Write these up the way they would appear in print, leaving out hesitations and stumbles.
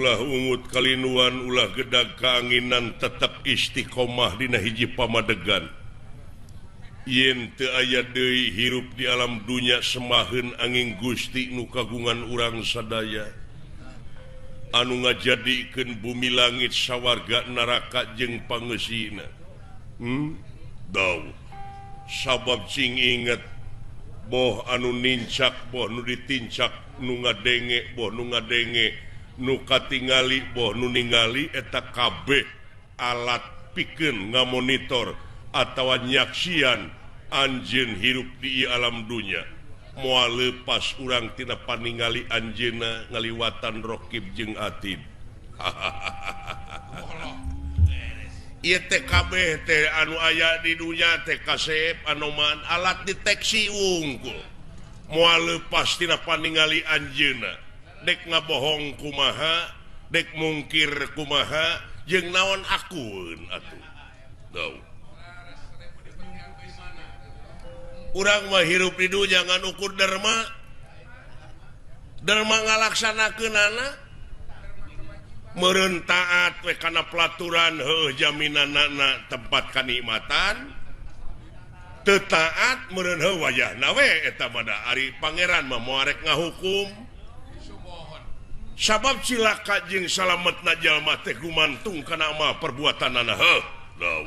ulah umut kalinuan ulah gedag keanginan tetap istiqomah dina hiji pamadegan yen teu aya deui hirup di alam dunya semaheun angin Gusti nu kagungan urang sadaya anu ngajadikeun bumi langit sawarga neraka jeung pangeusina daw sabab cing inget boh anu nincak boh nu ditincak nu ngadenge boh nu ngadenge nu katingali boh nu ningali eta kabeh alat pikeun ngamonitor atawa nyaksian anjeun hirup di alam dunya moal leupas urang tina paningali anjeunna ngaliwatan rokib jeung atid ieu teh kabeh teh anu aya di dunya teh kasep anoman alat deteksi wungkul moal leupas tina paningali anjeunna dek ngabohong kumaha dek mungkir kumaha jeung naon akueun atuh daw urang mah hirup di dunya ngan ukur derma ngalaksanakeunana meureun taat we kana pelaturan heuh jaminanna tempat kanikmatan teu taat meureun heuh wayahna we eta mah ari pangeran mah moal rek ngahukum sabab cilaka jeung salametna jalma teh gumantung kana amal perbuatanana heuh daw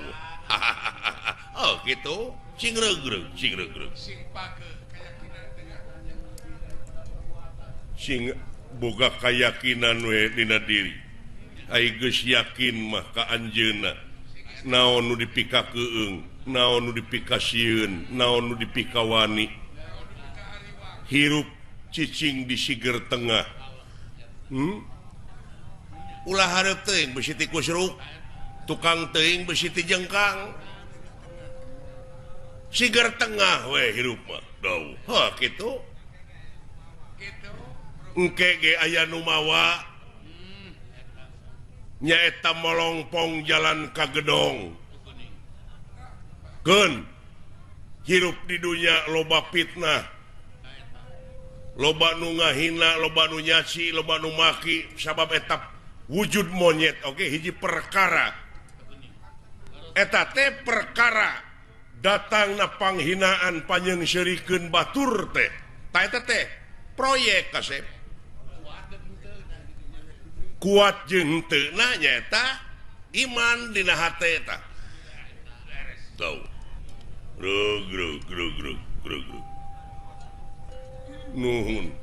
oh kitu cing regreg sing boga kayakinan we dina diri ai geus yakin mah ka anjeunna naon nu dipikakeung naon nu dipikasieun naon nu dipikawani hirup cicing di siger tengah ulah hareup teuing besi ti kusruk tukang teuing besi ti jengkang siger tengah we hirup mah daw ha kitu engke ge aya nu mawa nyaeta molongpong jalan ka gedong keun hirup di dunya loba fitnah loba nu ngahina loba nu nyaci loba nu maki sabab eta wujud monyet oke hiji perkara eta teh perkara datangna panghinaan panyengsirikeun batur teh ta eta teh proyek kasep kuat jeung teu na nyaeta iman dina hate eta tau greg nuhun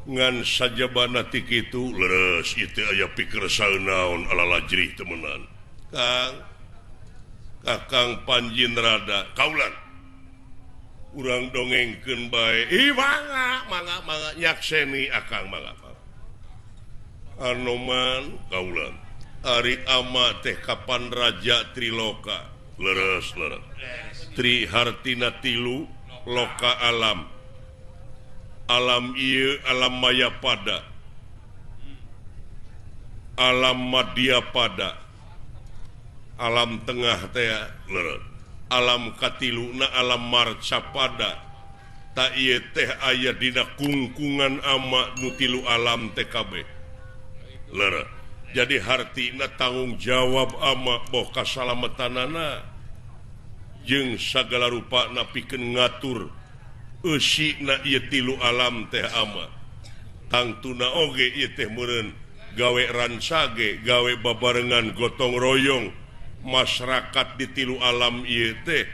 ngan sajabana ti kitu leres ieu teh aya pikir saeunaon ala lajrih temenan Kakang Panjin rada kaulan urang dongengkeun bae mangga nyakseni akang mangga anoman kaulan ari ama teh kapan raja Triloka leres Tri hartina tilu loka alam ieu alam maya pada alam madya pada alam tengah teh alam katiluna alam marca pada ta ieu teh aya dina kungkungan ama nu tilu alam teh kabeh jadi hartina tanggung jawab ama boh kasalametanana jeung sagala rupana pikeun ngatur eusina ieu tilu alam teh ama tangtuna oge ieu teh meureun gawe ransage gawe babarengan gotong royong masyarakat di tilu alam ieu teh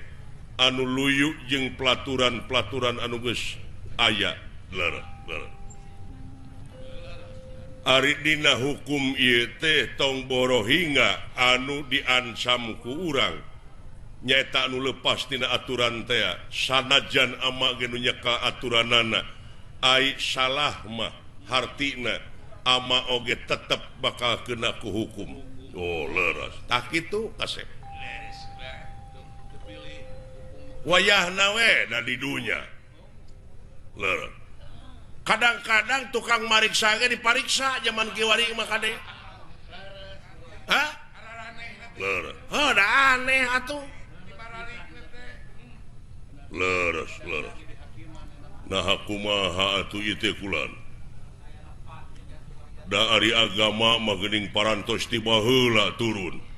anu luyu jeung pelaturan-pelaturan anu geus aya ari dina hukum ieu teh tong borohinga anu diancam ku urang nyaeta anu lepas tina aturan teh sanajan ama ge nu nyeka aturanana ai salah mah hartina ama oge tetep bakal kena ku hukum oh leres tak kitu kasep wayahna we da di dunya leres kadang-kadang tukang mariksa ge dipariksa zaman kiwari mah kade hah leres da aneh atuh leres nah kumaha atuh ieu teh kulan dari agama magening parantos tiba heula turun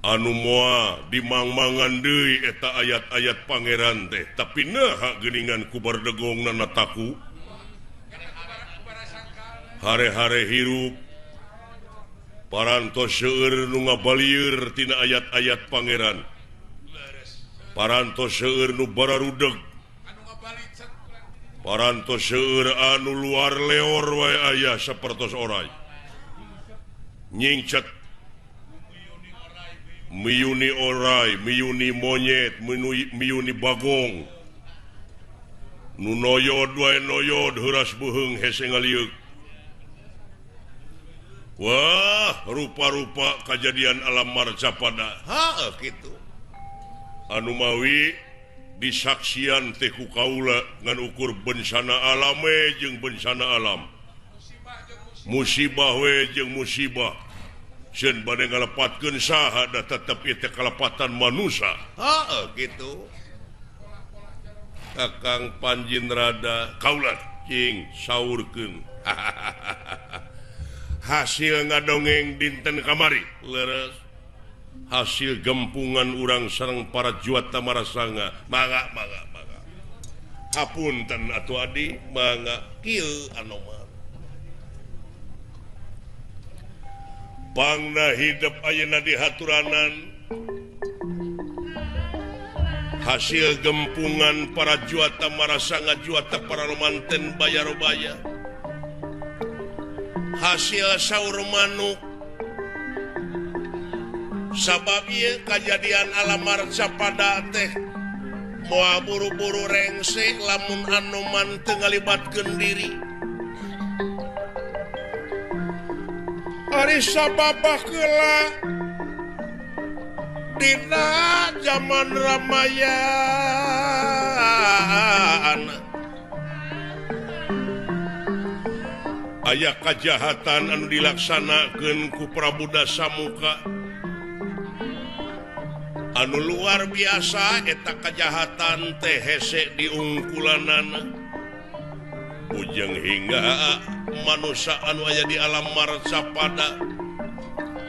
anu moal dimangmangan deui eta ayat-ayat pangeran teh tapi naha geuningan ku bardegongna nataku hare-hare hirup parantos seueur nu ngabalieur tina ayat-ayat pangeran parantos seueur nu bararudeg parantos seueur anu luar leor wae aya sapertos oray nyingcet miyuni oray miyuni monyet miyuni bagong nu noyod wae noyod heuras beuheung hese ngaliuk wah rupa-rupa kejadian alam marcapada kitu anu mawi disaksian teh ku kaula ngan ukur bencana alam jeung bencana alam musibah we jeung musibah sieun bade ngalepatkeun saha da tetep ieu kalepatan manusia gitu Kakang Panjin rada kaula cing saurkeun hasil ngadongeng dinten kamari leres hasil gempungan urang sareng para juata marasanga mangga hapunten atuh adi mangga kieu anoman pangna hidup ayeuna di haturanan hasil gempungan para juata marasanga juata para romanten bayar-bayar hasil saur manuk sabab ieu kejadian alam marcapada teh moal buru-buru rengse lamun anoman teu ngalibatkeun diri ari sababah heula dina zaman Ramayana aya kajahatan anu dilaksanakeun ku Prabu Dasamuka anu luar biasa eta kejahatan teh hese diungkulanana ujang hingga manusia anu aya di alam marcapada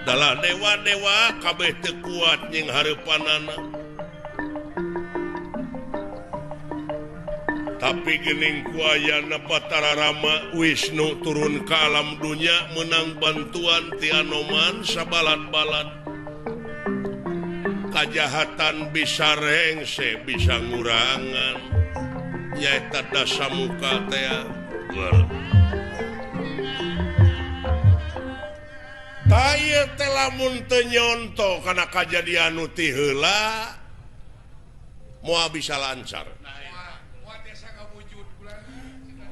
dalah dewa-dewa kabeh teu kuat jeung hareupanana tapi geuning ku ayana Batara Rama Wisnu turun ke alam dunya menang bantuan ti Anoman sabalad-balad kajahatan bisa rengse bisa ngurangan nyaeta Dasamuka teh taya teh lamun teu nyonto kana kajadian nu ti heula moal bisa lancar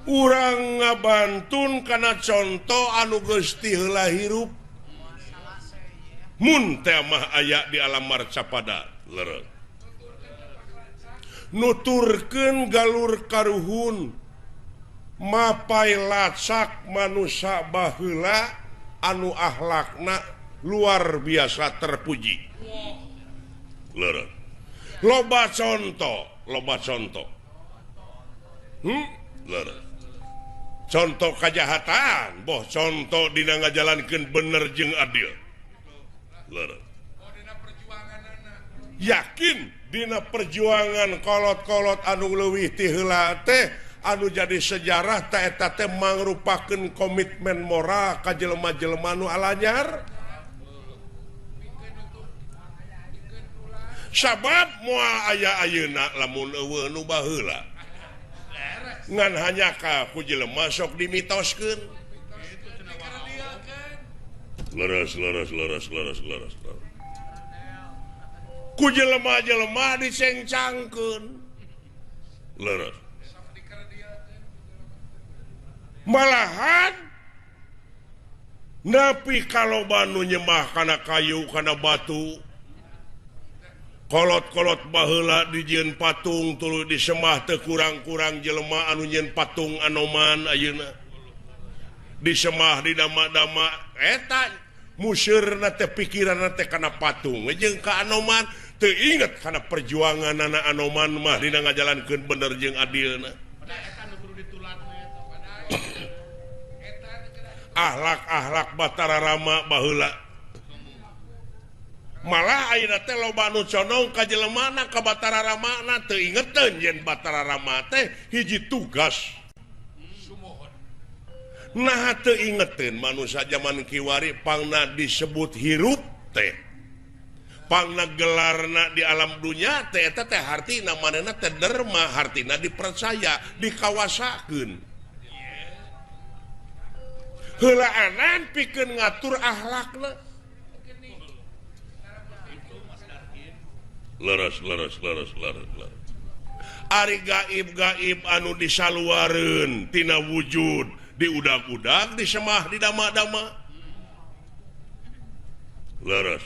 urang ngabantun kana contoh anu geus ti heula hirup mun teh mah aya di alam marcapada leureuh nuturkeun galur karuhun mapai lacak manusia baheula anu akhlakna luar biasa terpuji leureuh loba contoh leureuh contoh kajahatan boh contoh dina ngajalankeun bener jeung adil leureuh yakin dina perjuangan kolot-kolot anu leuwih ti heula teh anu jadi sejarah teh eta teh mangrupakeun komitmen moral ka jelema-jelema nu alanyar sabab moal aya ayeuna lamun eueuh nu baheula ngan hanya ka ku jelema sok dimitoskeun leres ku jelema-jelema dicengcangkeun leres malahan napi kaloba nu nyembah kana kayu kana batu kolot-kolot baheula dijieun patung tuluy disembah teu kurang-kurang jelema anu nyieun patung Anoman ayeuna disembah di dama-dama eta musirna teh pikiranna teh kana patung jeung ka Anoman teu inget kana perjuangan anak Anoman mah dina ngajalankeun bener jeung adilna akhlak-akhlak Batara Rama baheula malah ayeuna teh loba anu condong ka jelemana ka Batara Ramana teu ingeteun yen Batara Rama teh hiji tugas nah teu ingeteun manusia zaman kiwari pangna disebut hirup teh pangna gelarna di alam dunia teh eta teh hartina manehna teh derma hartina dipercaya dikawasakeun heula anan pikeun ngatur akhlakna leres ari gaib anu disaluareun tina wujud diudag-udag disemah di dama-dama leres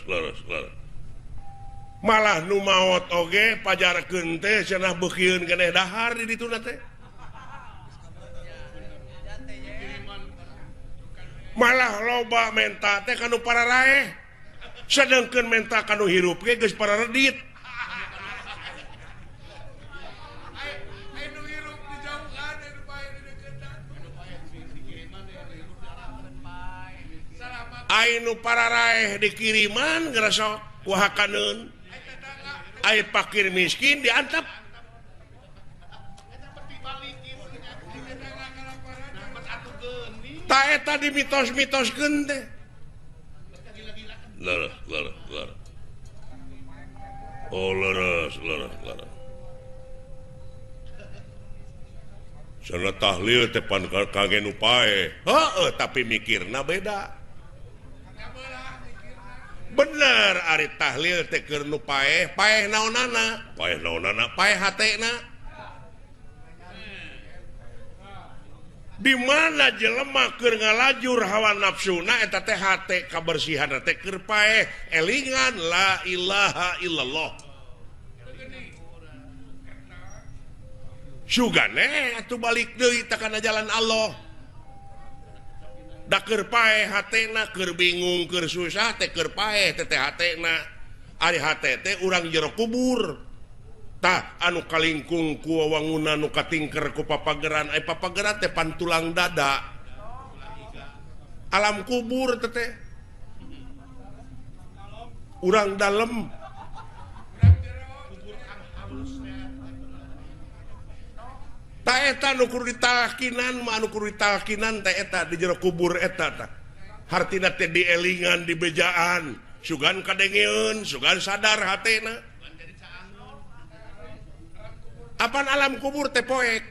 malah nu maot oge pajarkeun teh cenah beukieun keneh dahar di dituna teh malah loba menta teh kanu pararaeh sedengkeun menta kanu hirup ge geus pararedit ainu pararaeh dikiriman ngerasa kuhakaneun ai fakir miskin diantep ta eta di mitos-mitoskeun teh leres oh leres sana tahlil teh pan kage nu pae heuh tapi mikirna beda bener ari tahlil teh keur nu paeh naonana paeh hatena di mana jelema keur ngalajur hawa nafsuna eta teh hate kabersihan teh keur paeh elingan la ilaha illallah sugane atuh balik deui ta kana jalan Allah da keur paeh hatena keur bingung keur susah teh keur paeh teh hatena ari hate teh urang jero kubur tah anu kalingkung ku wangunan nu katingker ku papageran ai papageran teh pantulang dada alam kubur teh urang dalem ta eta nu kudu ditalkinan mah anu kudu ditalkinan teh eta di jero kubur eta tah hartina teh dielingan di bejaan sugan kadengeun sugan sadar hatena apaan alam kubur teh poek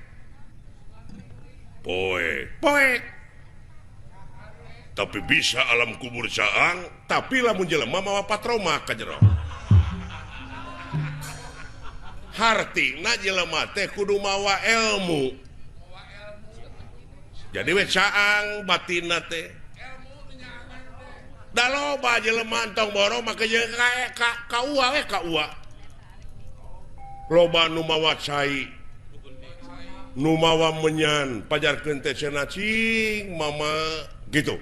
tapi bisa alam kubur caang tapi lamun jelema mawa patroma ka jero hartina jelema teh kudu mawa ilmu jadi we caang batinna teh da loba jelema entong boro make ka uwa we ka uwa loba nu mawa cai nu mawa menyan pajarkeun teh cenah cing mama gitu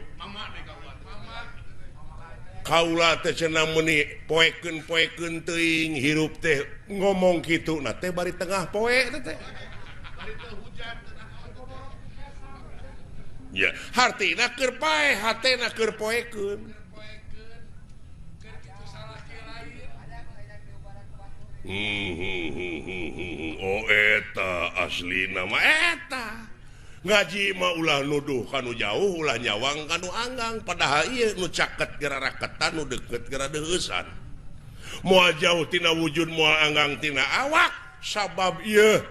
kaula teh cenah meuni poekeun teuing hirup teh ngomong kitu na teh bari tengah poe teh ya hartina keur paeh hatena keur poekeun oh eta asli nama eta ngaji mah ulah nuduh kanu jauh ulah nyawang kanu anggang padahal ieu nu caket geura raketan nu deukeut geura deueusan moal jauh tina wujud moal anggang tina awak sabab ieu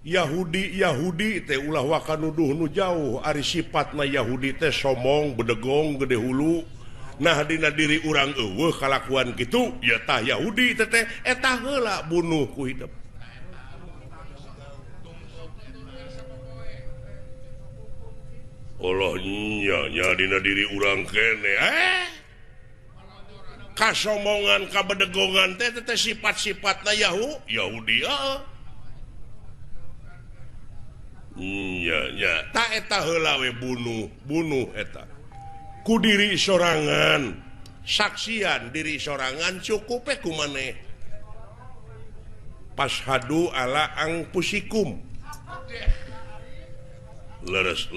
Yahudi teh ulah waka nuduh nu jauh ari sifatna Yahudi teh somong bedegong gede hulu nah dina diri urang eueuh kalakuan kitu ya tah Yahudi teh eta heula bunuh ku hidup Allah nya dina diri urang kene kasomongan kabedegongan teh sifat-sifatna Yahudi nya ta eta heula we bunuh eta ku diri sorangan saksian diri sorangan cukup kumaneh pashadu ala angpusikum leres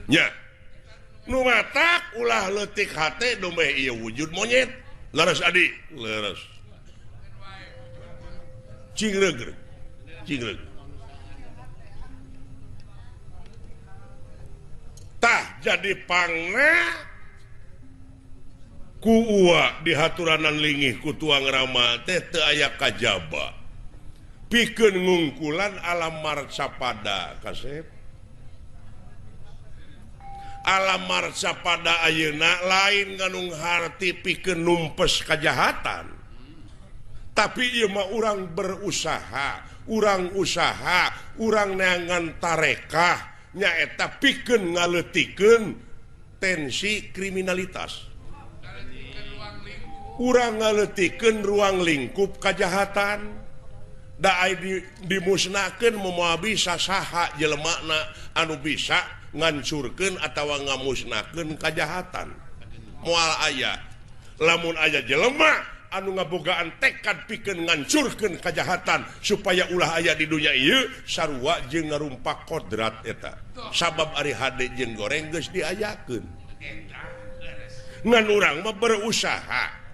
nya nu matak ulah leutik hate domeh ieu wujud monyet leres adi leres cingreg tah jadi pangna ku uwa di haturanan lingih ku tuang rama teh teu aya kajaba pikeun ngungkulan alam marcapada kasep alam marcapada ayeuna lain nganung harti pikeun numpes kajahatan tapi ieu mah urang berusaha urang neangan tarekah nyaeta pikeun ngaleutikeun tensi kriminalitas urang ngaleutikeun ruang lingkup kajahatan da dimusnahkeun moal bisa saha jelemana anu bisa ngancurkeun atawa ngamusnahkeun kajahatan moal aya lamun aya jelema anu ngabogaan tekad pikeun ngancurkeun kajahatan supaya ulah aya di dunia ieu sarua jeung ngarumpak kodrat eta sabab ari hade jeung goreng geus diayakeun ngan urang mah berusaha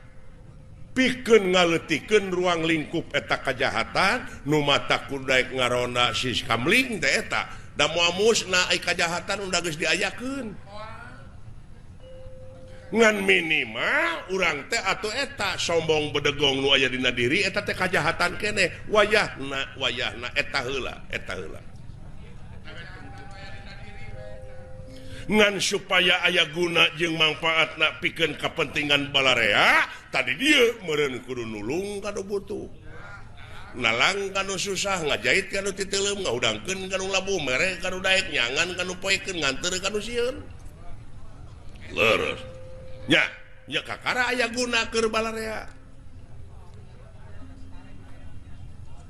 pikeun ngaleutikeun ruang lingkup eta kajahatan nu mata kudaek ngarona sis kamling teh eta da moal musnah ai kajahatan unda geus diayakeun ngan minimal urang teh atuh eta sombong bedegong nu aya dina diri eta teh kajahatan keneh wayahna eta heula ngan supaya aya guna jeung manfaatna pikeun kapentingan balarea tadi dia meureun kudu nulung kanu butuh nalang kanu susah ngajait kanu titeuleum ngaudangkeun kanu labuh mere kanu daek nyangan kanu poekeun nganteur kanu sieun leres nya kakara aya guna keur balarea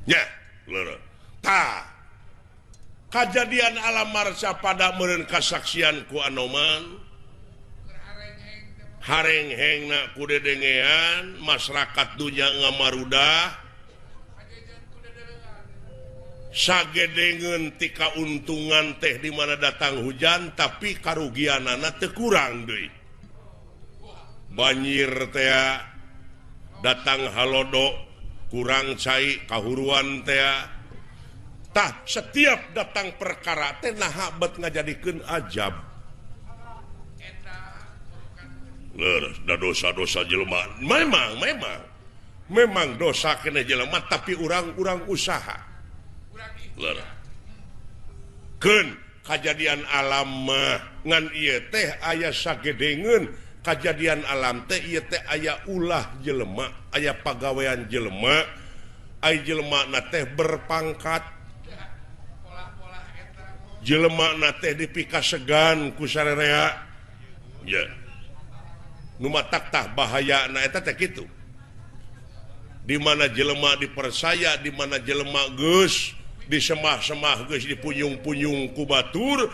nya leres tah kajadian alam marcapada meureun kasaksian ku Anoman hareng-hengna ku dedengean masyarakat dunya ngamarudah sagedengeun ti kauntungan teh di mana datang hujan tapi karugianana teu kurang deui banjir teh datang halodo kurang cai kahuruan teh tah setiap datang perkara teh naha bet ngajadikeun ajab leres da dosa-dosa jelema memang dosa kena jelema tapi urang usaha leres keun kajadian alam mah ngan ieu teh aya sagedengeun kajadian alam teh ieu teh aya ulah jelema aya pagawean jelema ai jelema na teh berpangkat jelema na teh dipikasegan ku sararea ya nu matak tah bahayana eta teh kitu di mana jelema dipersaya di mana jelema geus disemah-semah geus dipuyung-puyung ku batur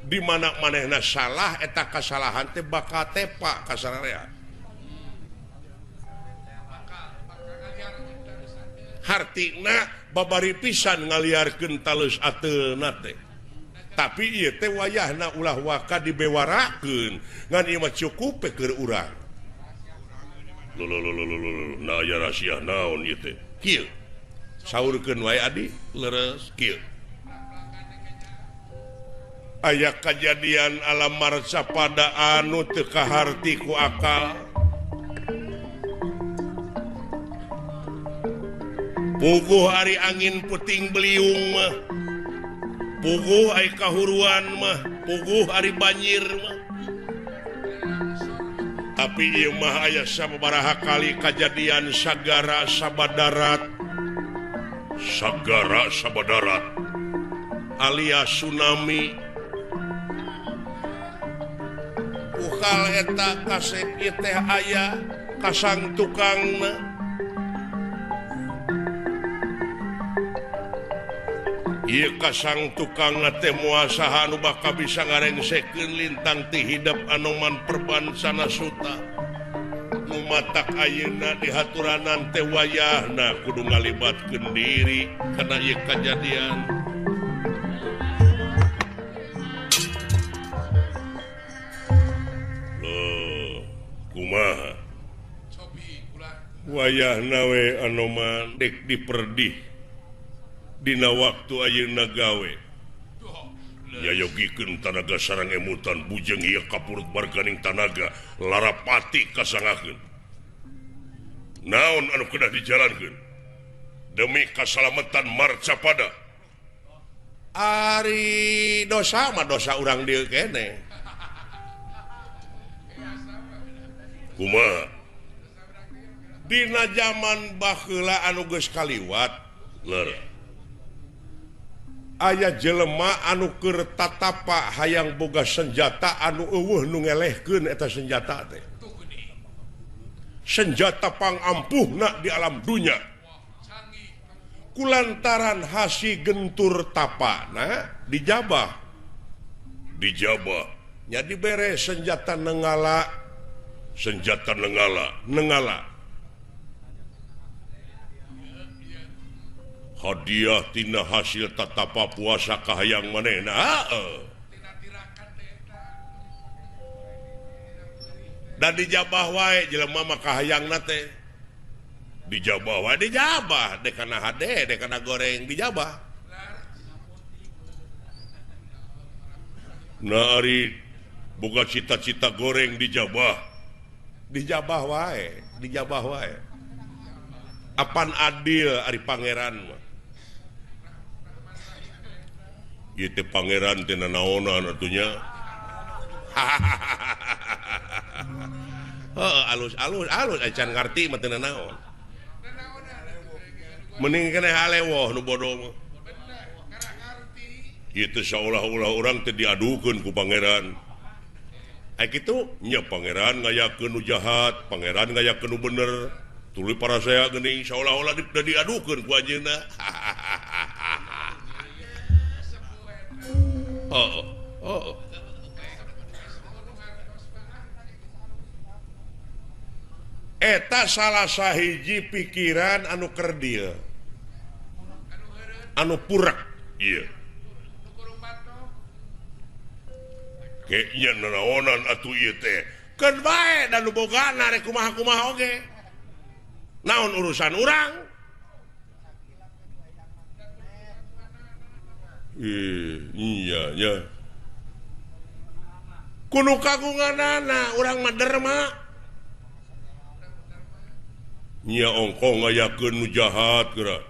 di mana manehna salah eta kasalahan teh bakal tepa ka sararea hartina babari pisan ngaliarkeun talus ateuna teh tapi ieu teh wayahna ulah waka dibewarakeun ngan ieu mah cukup keur urang nah aya rahasia naon ieu teh kieu saurkeun wae adi leres kieu aya kajadian alam marcapada anu teu kaharti ku akal puguh ari angin puting beliung mah puguh ai kahuruan mah puguh ari banjir mah tapi ieu mah aya sababaraha kali kajadian sagara sabadarat alias tsunami ukal eta kasep ieu teh aya kasang tukangna ieu kasang tukang teh muasaha anu bakal bisa ngarengsekeun lintang ti hidap Anoman perbansana suta nu matak ayeuna di haturanan teh wayahna kudu ngalibatkeun diri kana ieu kajadian kumaha wayah nawe anoman dek diperdih dina waktu ayeuna gawe nyayogikeun tanaga sareng emutan bujeng ieu kapurut barganing tanaga larapati kasangakeun naon anu kedah dijalankeun demi kasalamatan marcapada ari dosa mah dosa urang dieu keneh kumaha dina zaman baheula anu geus kaliwat ler aya jelema anu keur tatapa hayang boga senjata anu eueuh nu ngelehkeun eta senjata teh senjata pangampuhna di alam dunya kulantaran hasi gentur tapana dijabah nya dibere senjata nengala hadiah tina hasil tatapa puasa kahayang manehna dan dijabah wae jelema mah kahayangna teh dijabah wae dek kana hade dek kana goreng dijabah nah ari boga cita-cita goreng dijabah wae apan adil ari pangeran mah ieu teh pangeran teh nanaonan atunya alus acan ngarti mah teu nanaon mending keneh halewoh nu bodoh mah ieu teh saolah-olah urang teh diadukeun ku pangeran aya kitu nya pangeran ngayakeun nu jahat pangeran ngayakeun nu bener tuluy para saya geuning saolah-olah diadukeun ku anjeunna eta salah sahiji pikiran anu keur dieu anu purak ieu kayaknya nanaonan atuh ieu teh keun bae dan nu bogana rek kumaha-kumaha oge naon urusan urang iya nya kudu kagunganana urang mah derma nya ongko ngayakeun nu jahat geura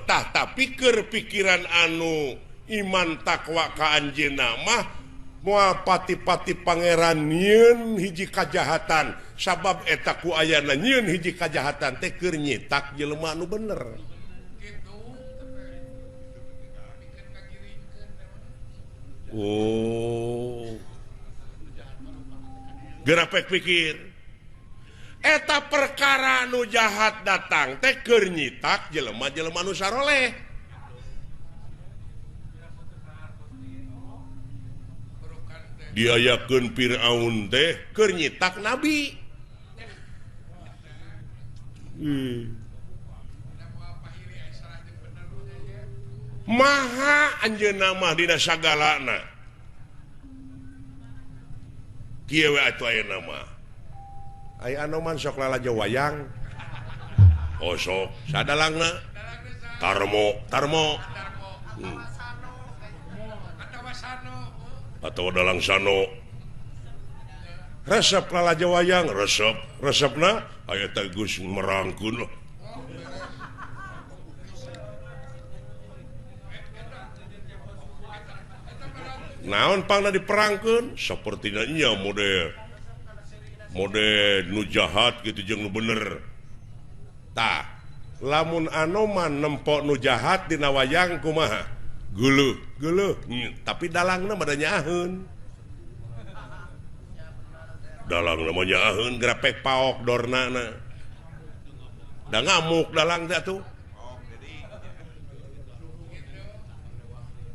tah pikeun pikiran anu iman takwa ka anjeunna mah moal pati-pati pangeran nyieun hiji kajahatan sabab eta ku ayana nyieun hiji kajahatan teh keur nyitak jelema anu bener gerapek pikir eta perkara nu jahat datang teh keur nyitak jelema-jelema nu saroleh diayakeun Firaun teh keur nyitak nabi maha anjeunna mah dina sagalana kieu we atuh ayeuna mah aya anoman sok lalajo wayang sok sadalangna tarmo atau dalang sano resep lalajo wayang resepna aya teh Gus merangkeun naon pangna diperangkeun sapertina nya mode nu jahat gitu jeung nu bener tah lamun anoman nempok nu jahat dina wayang kumaha geuleuh tapi dalangna mah da nyaheun grapek paok dornana da ngamuk dalang teh atuh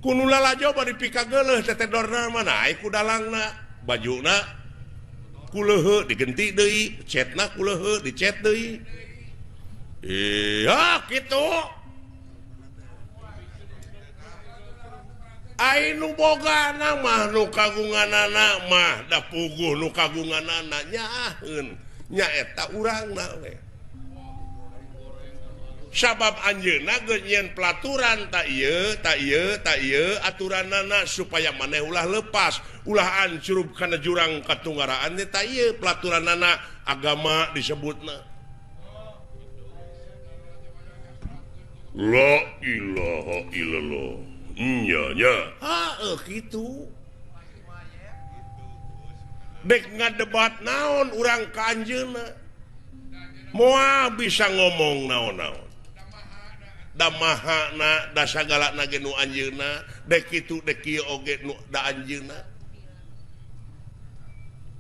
kuno lalajo bari pika geuleuh teh dorna mana ai ku dalangna bajuna kuleuheu digenti deui cetna kuleuheu dicet deui kitu nu boga nama nu kagungan anak mah da puguh nu kagungan anaknya nyaeta urang we sabab anjeunna geus nyieun pelaturan tak ieu aturanana supaya maneh ulah lepas ulah ancurup kana jurang katunggaraan teh tak ieu pelaturanana agama disebutna la ilaha illallah nya gitu dek ngadebat naon urang ka anjeunna moal bisa ngomong naon-naon da mahana da sagalana ge nu anjeunna dek kitu dek kieu oge nu da anjeunna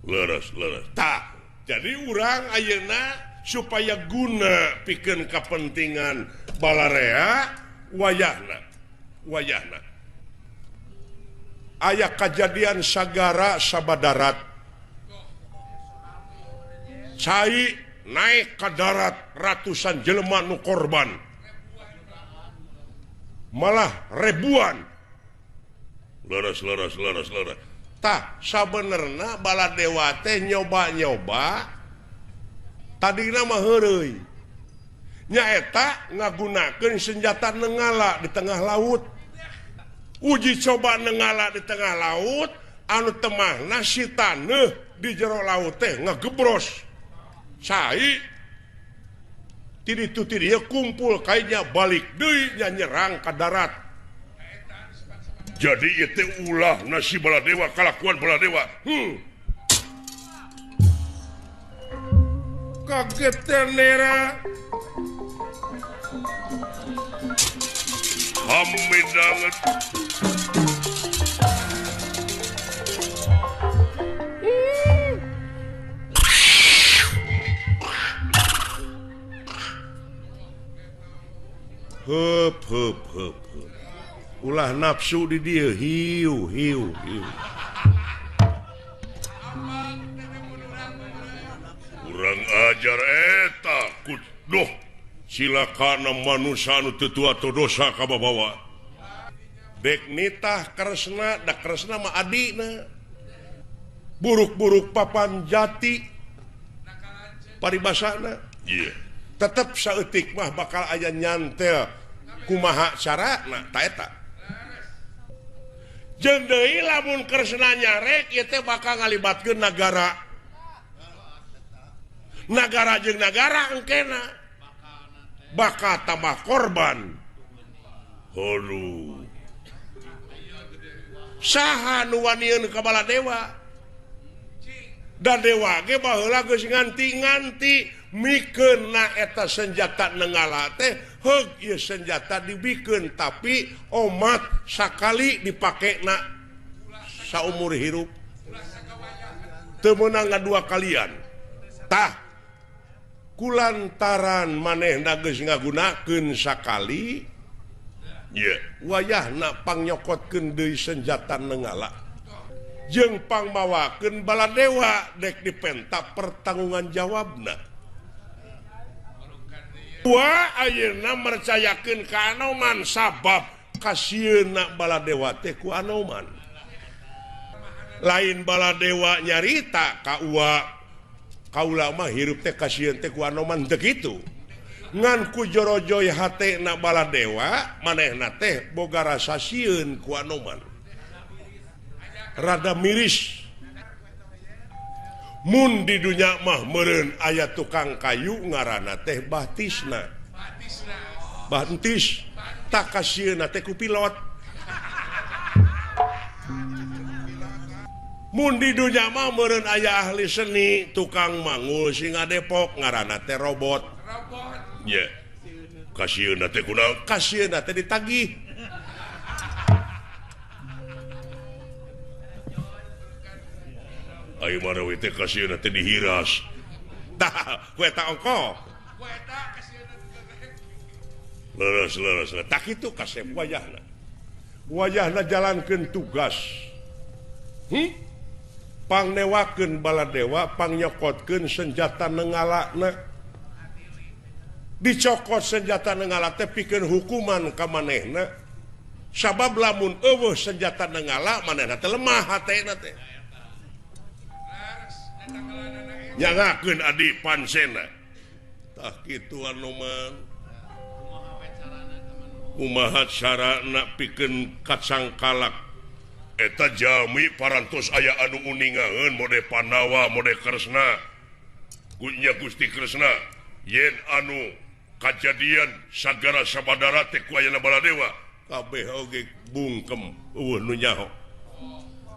leres tah jadi urang ayeuna supaya guna pikeun kapentingan balarea wayahna aya kejadian sagara sabadarat cai naik ke darat ratusan jelema nu korban malah ribuan leres tah sabenerna baladewa teh nyoba tadina mah heureuy nyaeta ngagunakeun senjata nenggala di tengah laut uji coba nenggala di tengah laut anu temahna si taneuh di jero laut teh ngagebros cai tiditu dia kumpul kayaknya balik deui nyerang ke darat jadi itu ulah nasi baladewa kalakuan baladewa kaget tenera hamidanget hup ulah nafsu di dia hiu kurang ajar eta kuduh silakan manusia anu teu tua teu dosa ka babawa dek nitah kresna da kresna mah adina buruk-buruk papan jati paribasana tetep saeutik mah bakal aya nyantel kumaha carana ta eta jeung deui lamun kresna nyarek ieu teh bakal ngalibatkeun nagara jeung nagara engkena bakal tambah korban holu saha nu wanieun ka baladewa dan dewa ge baheula geus nganti-nganti mikeun na eta senjata nenggala teh heug ieu senjata dibikeun tapi omat sakali dipakena saumur hirup teu meunang ngadua kalian tah kulantaran manehna geus ngagunakeun sakali wayahna pangyokotkeun deui senjata nenggala jeung pangmawakeun baladewa dek dipenta pertangungan jawabna ayeuna mercayakeun ka Anoman sabab kasieuna baladewa teh ku Anoman lain baladewa nyarita ka kaula mah hirup teh kasieun teh ku Anoman teh kitu ngan ku jorojoy hatena baladewa manehna teh boga rasa sieun ku Anoman rada miris mun di dunya mah meureun aya tukang kayu ngaranna teh Bahtisna Bantis tak kasieuna teh ku pilot mun di dunya mah meureun aya ahli seni tukang manggul singa Depok ngaranna teh robot kasieuna teh kunaon kasieuna teh ditagih ayo mana we teh kasieuna teh dihiras tah we eta ongko leres tak itu kasep wayahna jalankeun tugas pangnewakeun baladewa pangyokotkeun senjata nenggala dicokot senjata nenggala teh pikeun hukuman ka manehna sabab lamun senjata ngala manehna teh lemah hatena teh nyangakeun adi pansena tah kitu anu man kumaha carana pikeun kacang kalak eta jami parantos aya anu uningaeun mode Pandawa mode Kresna kunya Gusti Kresna yen anu kajadian sagara sabadara teh ku ayeuna Baladewa kabeh oge bungkem nu nyaho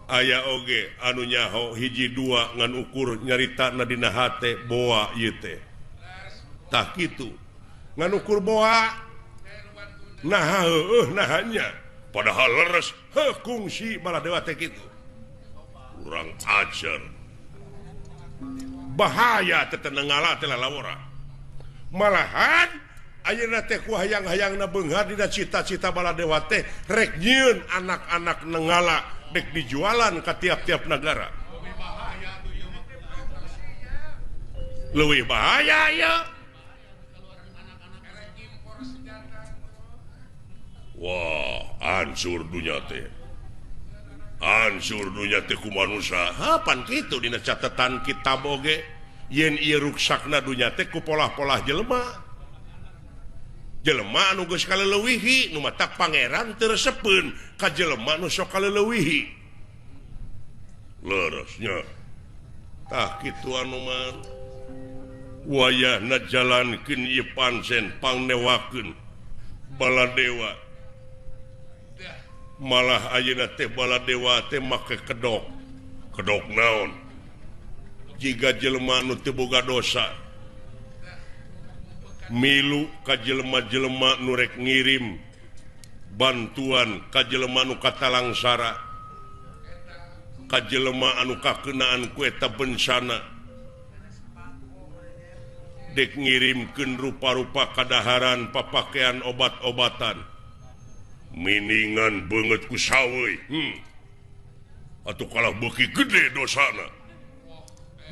aya oge anu nyaho hiji dua ngan ukur nyaritana dina hate boa ieu teh tah kitu ngan ukur boa nah nahanya padahal leres kungsi Baladewa teh kitu kurang ajar bahaya teh tenengala teh lalawara malahan ayeuna teh ku hayang-hayangna beunghar dina cita-cita Baladewa teh rek nyieun anak-anak nengala dek dijualan ka tiap-tiap negara leuwih bahaya ya wah hancur dunya teh ku manusia hapan kitu dina catatan kitab oge yen ieu ruksakna dunya teh ku polah-polah jelema anu geus kaleuweuhi nu mata pangeran teu resepeun ka jelema nu sok kaleuweuhi leresnya tah kitu anu man wayahna jalankeun ieu pancen pangnewakeun Baladewa malah ayeuna teh Baladewa teh make kedok naon jiga jelema nu teu boga dosa milu ka jelema-jelema nu rek ngirim bantuan ka jelema nu katalangsara ka jelema anu kakeunaan ku eta bencana dek ngirimkeun rupa-rupa kadaharan papakean obat-obatan miningan banget ku saweuy atuh kalah beuki gede dosana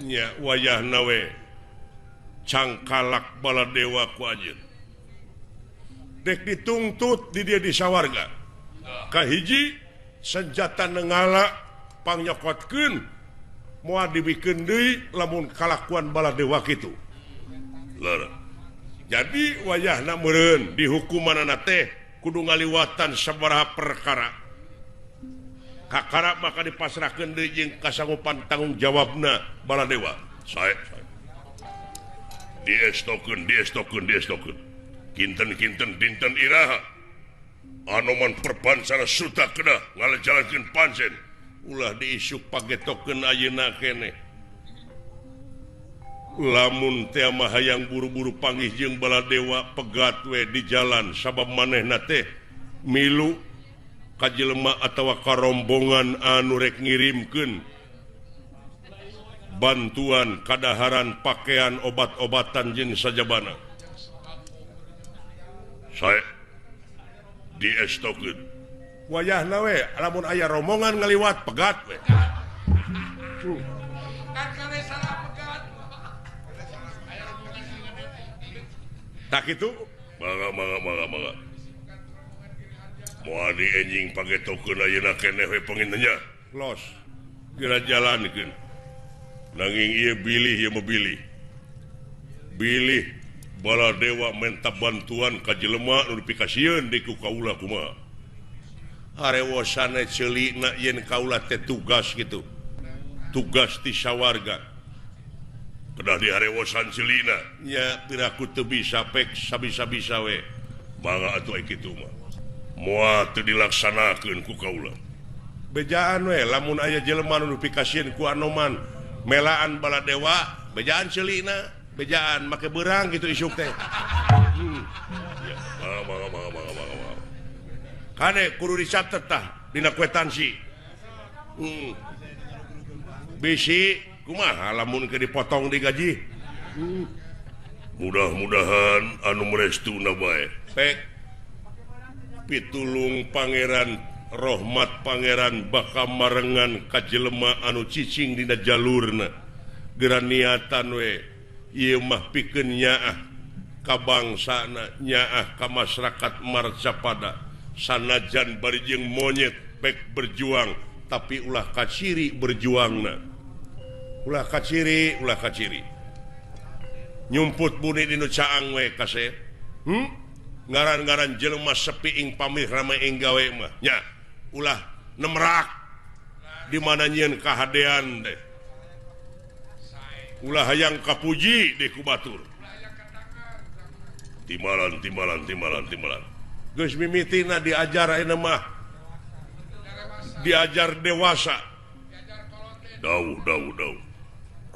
nya wayahna we cangkalak Baladewa ku anjeun dek ditungtut di dia di sawarga kahiji senjata nengala pangyokotkeun moal dibikeun deui lamun kalakuan Baladewa kitu lara jadi wayahna meureun dihukumanana teh kudu ngaliwatan sabaraha perkara kakara maka dipasrahkeun deui jeung kasanggupan tanggung jawabna Baladewa sae diestokeun kinten dinten iraha anoman perpansara suta kedah ngalajalankeun pancen ulah diisuk pagetokeun ayeuna keneh lamun teh mah hayang buru-buru panggih jeung Baladewa pegat we di jalan sabab manehna teh milu ka jelema atawa karombongan anu rek ngirimkeun bantuan kadaharan pakaian obat-obatan jeung sajabana sae diestokeun wayahna we lamun aya rombongan ngaliwat pegat we tak itu mangga moal di enjing pagetokeun ayeuna keneh we penginnya los geura jalankeun nanging ieu bilih Baladewa minta bantuan ka jelema nu dipikasieun di ku kaula kumaha harewosana ceulikna yen kaula teh tugas gitu tugas ti sawarga kedah di harewosan ceulikna nya piraku teu bisa pek sabisa-bisa we mangga atuh kitu mah moal teu dilaksanakeun ku kaula bejaan we lamun aya jelema nu dipikasieun ku Anoman melaan Baladewa bejaan ceulikna bejaan make beurang gitu isuk teh kade kudu dicatet tah dina kwetansi bisi kumaha lamun ke dipotong di gaji mudah-mudahan anu merestuna bae pek pitulung pangeran rahmat pangeran baka marengan ka jelema anu cicing dina jalurna geura niatan we ieu mah pikeun nyaah ka bangsana nyaah ka masyarakat Marcapada sanajan barijeng monyet pek berjuang tapi ulah kaciri berjuangna ulah kaciri nyumput buni dinu caang we kase ngaran-ngaran jelema sepi ing pamih rame ing gawe mah nya ulah nemrak di mana nyieun kahadean deh ulah hayang kapuji di kubatur timalan geus mimitina diajar ayeuna mah diajar dewasa dau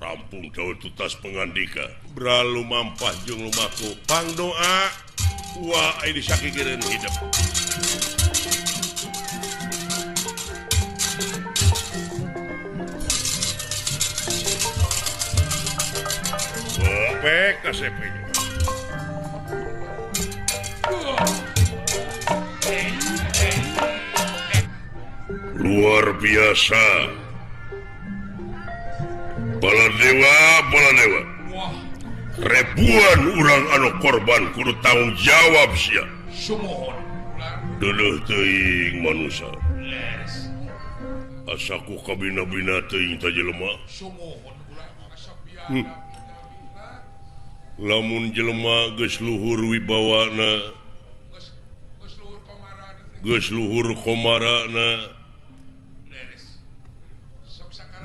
rampung jauh tutas pengandika beralu mampah jeung lumaku pangdoa wah ini sakigeun hidup pek kasepe luar biasa Baladewa ribuan urang anu korban kudu tanggung jawab sia deuleuh teuing manusia asaku kabina-bina teuing ta jelema lamun jelema geus luhur wibawana geus luhur komarana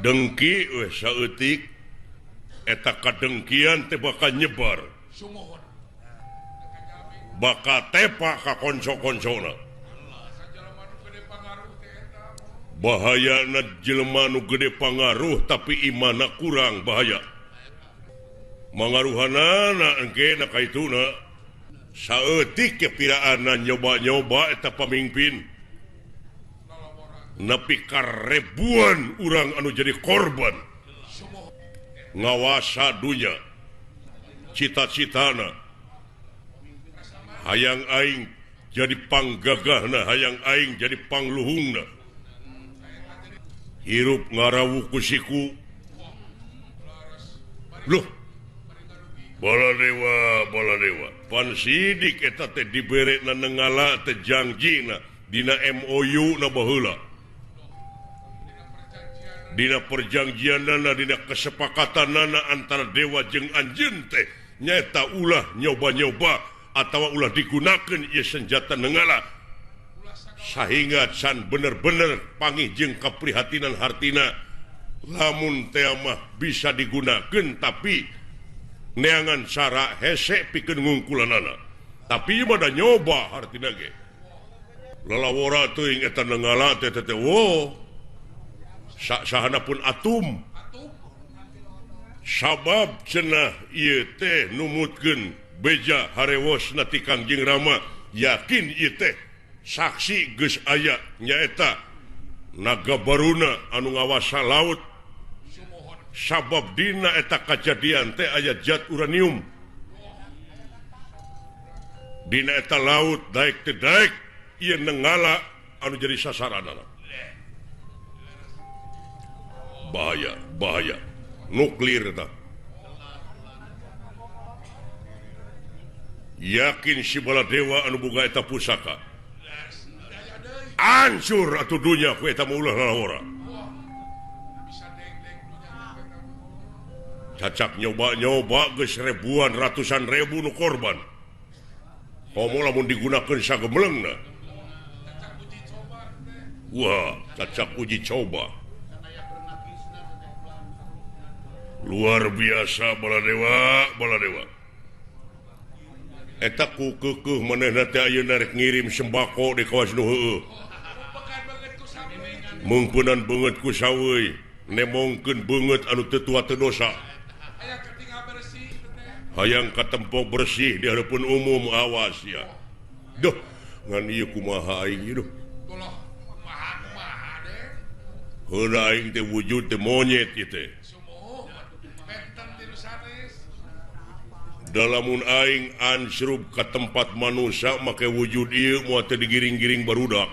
dengki weh saeutik eta kadengkian teh bakal nyebar bakal tepa ka konco-koncona bahayana jelema nu gede pangaruh tapi imanna kurang bahaya mangaruhanana engke na kaituna saeutik kepiraana nyoba-nyoba eta pamimpin nepi ka ribuan urang anu jadi korban ngawasa dunya cita-citana hayang aing jadi panggagahna hayang aing jadi pangluhungna hirup ngarawu kusiku loh Baladewa pan sidik eta teh diberekna nengala teh jangjina dina MOU na baheula dina perjanjianana dina kesepakatanana antara dewa jeung anjeun teh nyaeta ulah nyoba-nyoba atawa ulah digunakeun ieu senjata nengala sehingga can bener-bener pangih jeung kaprihatinan hartina lamun teh mah bisa digunakeun tapi neangan cara hese pikeun ngungkulanana tapi ieu mah da nyoba hartina ge lalawora teuing eta nengala teh wo sahana pun atum sabab cenah ieu teh numutkeun beja harewosna ti Kangjeng Rama yakin ieu teh saksi geus aya nyaeta naga baruna anu ngawasa laut sabab dina eta kajadian teh aya zat uranium dina eta laut daek teh daek ieu nengala anu jadi sasaranana bahaya nuklir ta yakin si Baladewa anu boga eta pusaka hancur atuh dunya ku eta maulah lalawara cacak nyoba geus ribuan ratusan ribu nu korban komo lamun digunakeun sagemelengna wah cacak uji coba luar biasa Baladewa eta ku keukeuh manehna teh ayeuna rek ngirim sembako di kawas nu heueuh mungpunan beungeut ku saweuy nemongkeun beungeut anu teu tua teu dosa hayang katempo bersih di hadapan umum awas ya duh ngan ieu kumaha aing ieu duh heula aing teh wujud teh monyet ieu teh dalamun aing ansrub ke tempat manusia make wujud ieu moal teu digiring-giring barudak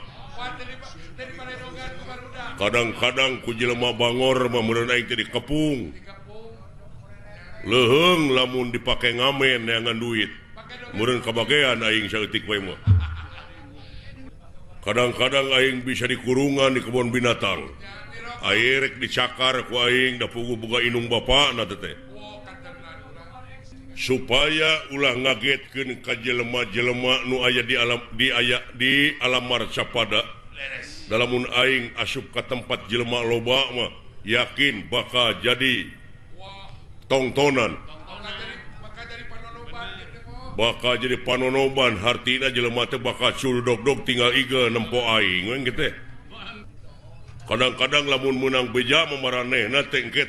kadang-kadang ku jelema bangor mah meureun aing teh dikepung leheung lamun dipake ngamen neangan duit meureun kabagean aing saeutik bae mah kadang-kadang aing bisa dikurungan di kebun binatang air dicakar ku aing da pugu boga inung bapakna teh supaya ulah ngagetkeun ka jelema-jelema nu aya di alam marcapada dalam mun aing asup ka tempat jelema loba mah yakin bakal jadi tongtonan bakal jadi panonoban hartina jelema teh bakal culdog-dog tinggal iga nempo aing gitu. Kadang-kadang lamun menang beja mamaranehna teh engke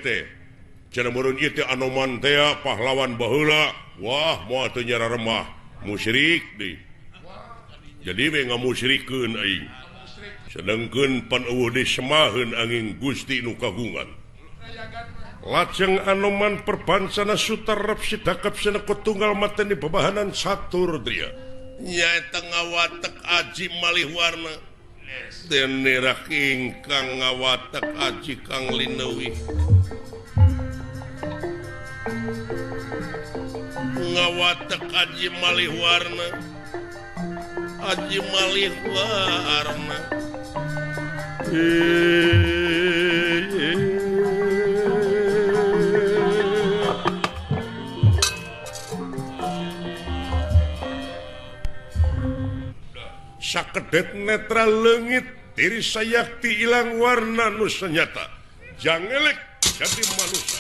cenah meureun ieu teh Anoman teh pahlawan baheula wah moal teu nyara remah musyrik deui. Jadi we ngamusyrikeun aing. Sedengkeun pan eueuh disemaheun angin Gusti nu kagungan. Lajeng Anoman perbansana sutarep sidakap seneko tunggal maten di bebahanan satur dia. Nyaeta ngawatek aji malih warna. Denerak ingkang ngawatek aji kang lineuwih. Ngawatek aji malih warna. Aji malih warna. Sakedet netra leungit diri sayakti ilang warna nu sanyata jangelek jadi manusia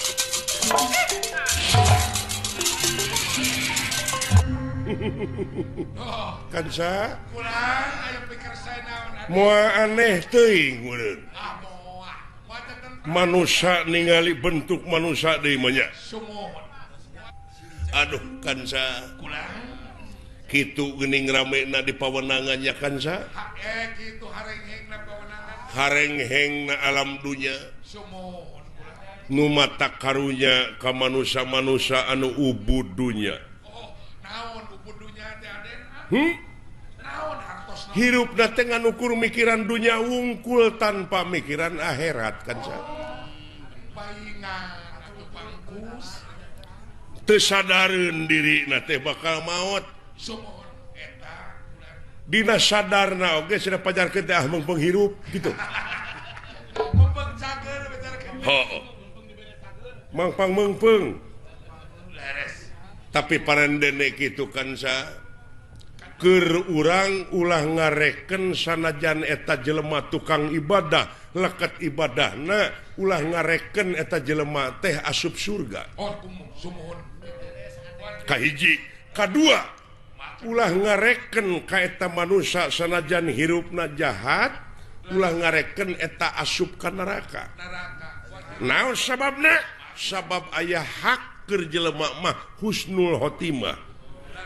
kansa moal aneh teuing meureun manusia ningali bentuk manusia deui mah nya aduh kansa kitu geuning ramena di pawenangannya kansa kitu harenghengna pawenangan harenghengna alam dunya nu mata karunya ka manusia-manusia anu ubud dunya naon ubud dunya teh aden naon hartosna hirupna teh nganukur mikiran dunya wungkul tanpa mikiran akhirat kansa paingan atuh pangkus teu sadareun dirina teh bakal maot dina sadarna oge sudah pajarkeun teh ah mengpeng hirup gitu. Mengpeng cager pajarkeun. Heuh. Mangpang mengpeng. Leres. Tapi parendene kitu kan sa keur urang ulah ngareken sanajan eta jelema tukang ibadah, leket ibadahna ulah ngareken eta jelema teh asup surga. Oh, sumuhun. Kahiji, kadua ulah ngareken ka eta manusia sanajan hirupna jahat ulah ngareken eta asup ka neraka naon sababna sabab aya hak keur jelema mah husnul khotimah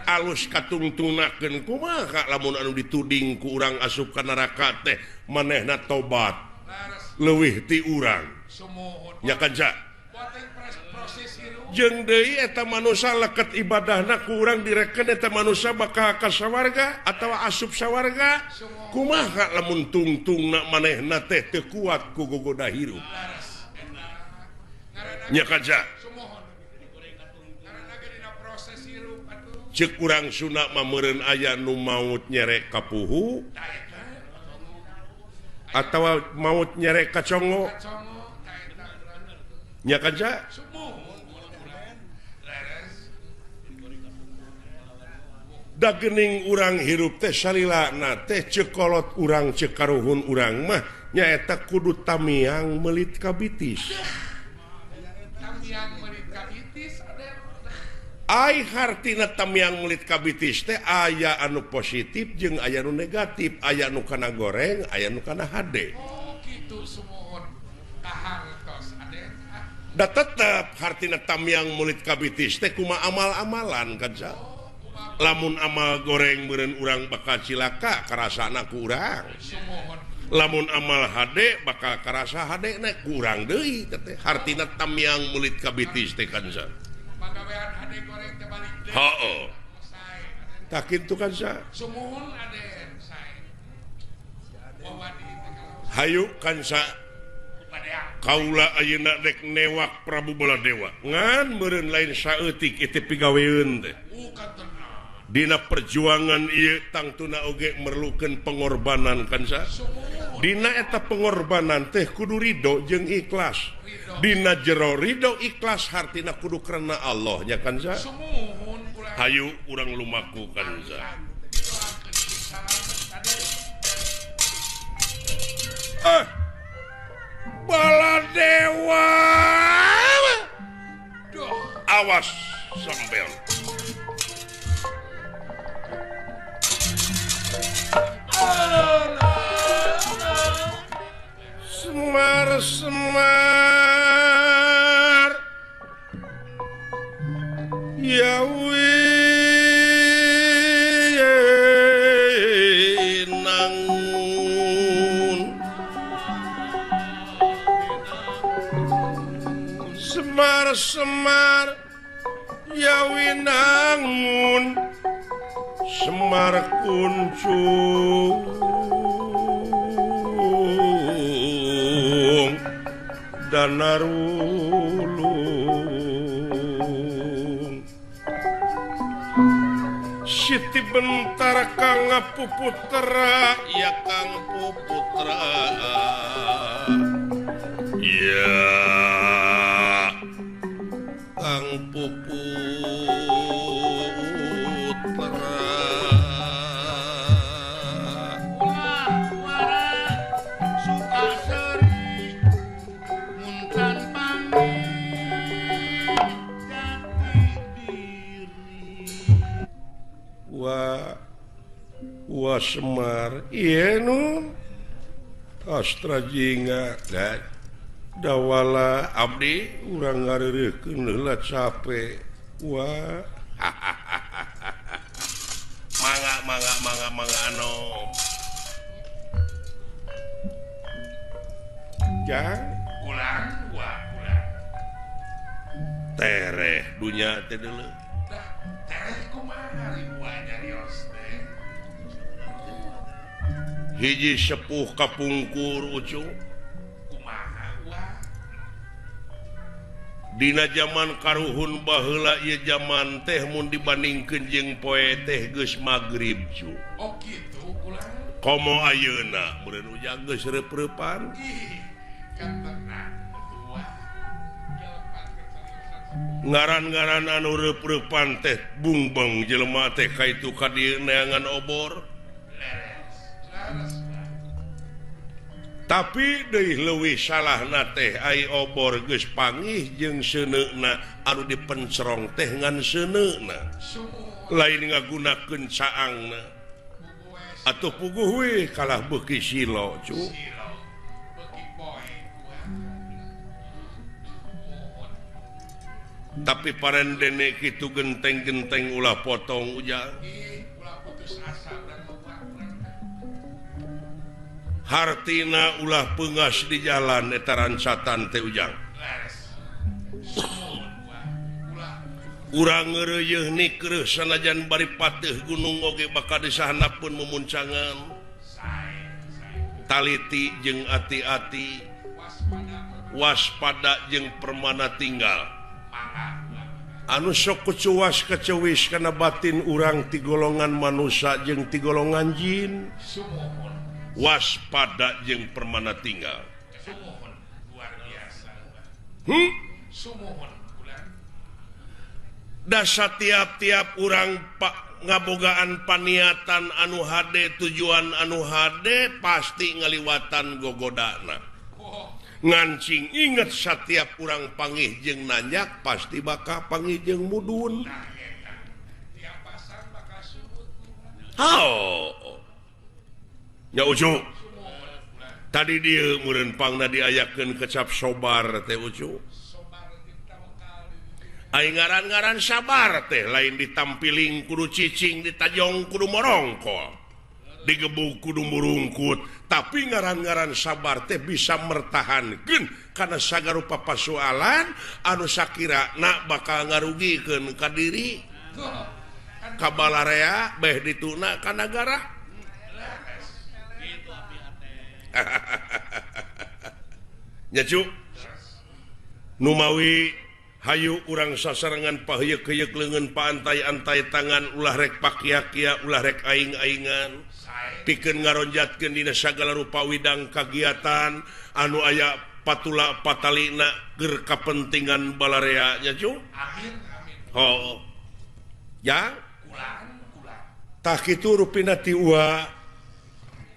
alus katungtungnakeun kumaha lamun anu dituding ku urang asup ka neraka teh manehna tobat leuwih ti urang nya kanca jeung deui eta manusia leket ibadahna ku urang direken eta manusia bakal ka sawarga atawa asup sawarga kumaha lamun tungtungna manehna teh teu kuat ku gogoda hirup nya kanca ceuk urang Sunda mah meureun aya nu maut nyerek ka puhu atawa maut nyerek ka congo nya kanca da geuning urang hirup teh salilana teh cekolot urang cekaruhun urang mah nyaeta kudu tamiang meulit ka bitis. Tamiang meulit ka bitis ai hartina tamiang meulit ka bitis teh aya anu positif jeung aya anu negatif, aya nu kana goreng, aya nu kana hade. Oh kitu sumuhun kahartos aden. Da tetep hartina tamiang meulit ka bitis teh kumaha amal-amalan kanca. Lamun amal goreng meureun urang bakal cilaka karasana ku urang. Lamun amal hade bakal karasa hadena ku urang deui teh. Hartina tamiang meulit ka bitis teh kansa. Pagawean hade goreng teh balik deui. Heuh. Tah kitu kansa. Sumuhun aden sae. Hayu kansa. Kaula ayeuna dek newak Prabu Baladewa. Ngan meureun lain saeutik ieu teh pigaweun teh. Dina perjuangan ieu tangtuna oge merlukeun pengorbanan kan sa. Dina eta pengorbanan teh kudu ridho jeung ikhlas. Dina jero ridho ikhlas hartina kudu karena Allah nya kan sa. Hayu urang lumaku kan sa. Baladewa. Awas sambel. Semar Yawi nangun Semar Yawi nangun Semar kuncung Danarulung Siti bentar Kang Puputra ya Kang Puputra ya Kang Puputra Semar iya nu Astra Jingga dawala abdi urang ngareurekeun heula capek wah mangga anu jang ulang tereh dunya teh deuleu tereh kumaha ribuan nyarios teh hiji sepuh kapungkur ucu dina zaman karuhun baheula ieu zaman teh mun dibandingkeun jeung poe teh geus magrib cu oh kitu ulah komo ayeuna meureun ujang geus reup-reupan ngaran-ngaran anu reup-reupan teh bungbeng jelema teh kaitu ka dieu neangan obor tapi deui leuwih salahna teh ai obor geus pangih jeung seuneuna anu dipencerong teh ngan seuneuna lain ngagunakeun caangna atuh puguh we kalah beuki silo cu tapi parendene kitu genteng-genteng ulah potong ujang hartina ulah peungas di jalan eta rancatan teh ujang urang ngeureuyeun nikreuh sanajan bari pateuh gunung oge bakal disahanapeun memuncangan taliti jeung ati-ati waspada jeung permana tinggal anu sok kecuas kecewis kana batin urang ti golongan manusia jeung ti golongan jin waspada jeung permana tinggal luar biasa da satiap-tiap urang ngabogaan paniatan anu hade tujuan anu hade pasti ngaliwatan gogodana ngancing inget setiap urang panggih jeung nanyak pasti bakal panggih jeung mudun nya ucu tadi dia meureun pangna diayakeun kecap sobar teh ucu ai ngaran-ngaran sabar teh lain ditampiling kudu cicing ditajong kudu morongkol digebuk kudu murungkut tapi ngaran-ngaran sabar teh bisa mertahankeun kana sagarupa pasoalan anu sakirana bakal ngarugikeun ka diri ka balarea beh dituna ka nagara nya cu nu mawi Hayu urang sasarangan pahyeuk keyeuk leungeun paantai-antai tangan ulah rek pakia-kia ulah rek aing-aingan pikeun ngaronjatkeun dina sagala rupa widang kagiatan anu aya patula patalina keur kapentingan balarea nya Ju. Amin. Oh. Ya? Kulang. Tah kitu rupina ti ua.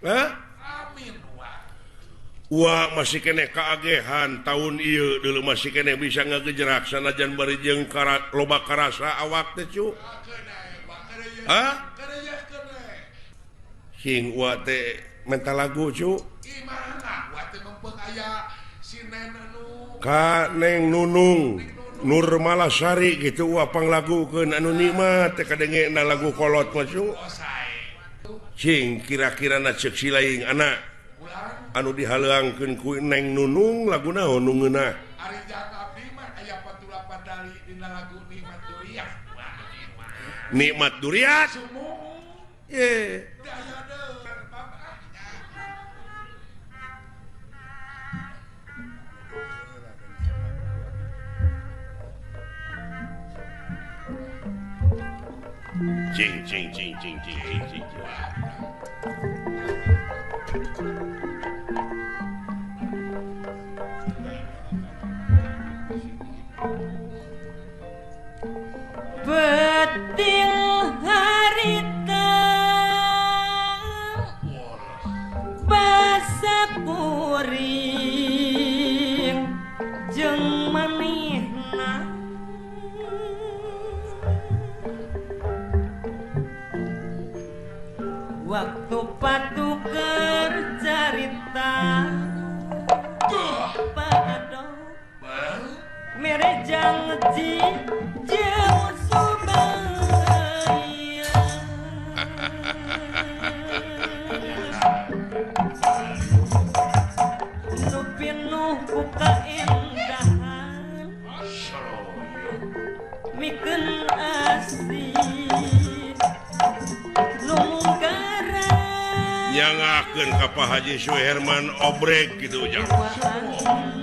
Hah? Wah masih kene keagehan tahun ieu dulu masih kene bisa ngagejerak sanajan bari jeung loba karasa awak teh Cu. Hah? Hing wa teh mental lagu Cu. Gimana? Wa teh mempeng aya si anu Ka Neng Nunung Nur Malasari gitu wa panglagukeun anu nikmat teh kadengena lagu kolot mah Cu. Cing kira-kira na ceuk si laing anak anu dihalangkeun ku Neng Nunung lagu naon nu ngeunah ari jang abdi mah aya patula padali dina lagu Nikmat Duriat. Nikmat Duriat Sumuh ye aya deuh babahnya. cing Beting harita basa kuring jeung manehna waktu patuker carita padok mere janji jeung subaya nu pinuh ku kaendahan mikeun asih nu mungkaran nyangakeun ka Pak Haji Suherman obrek gitu jangan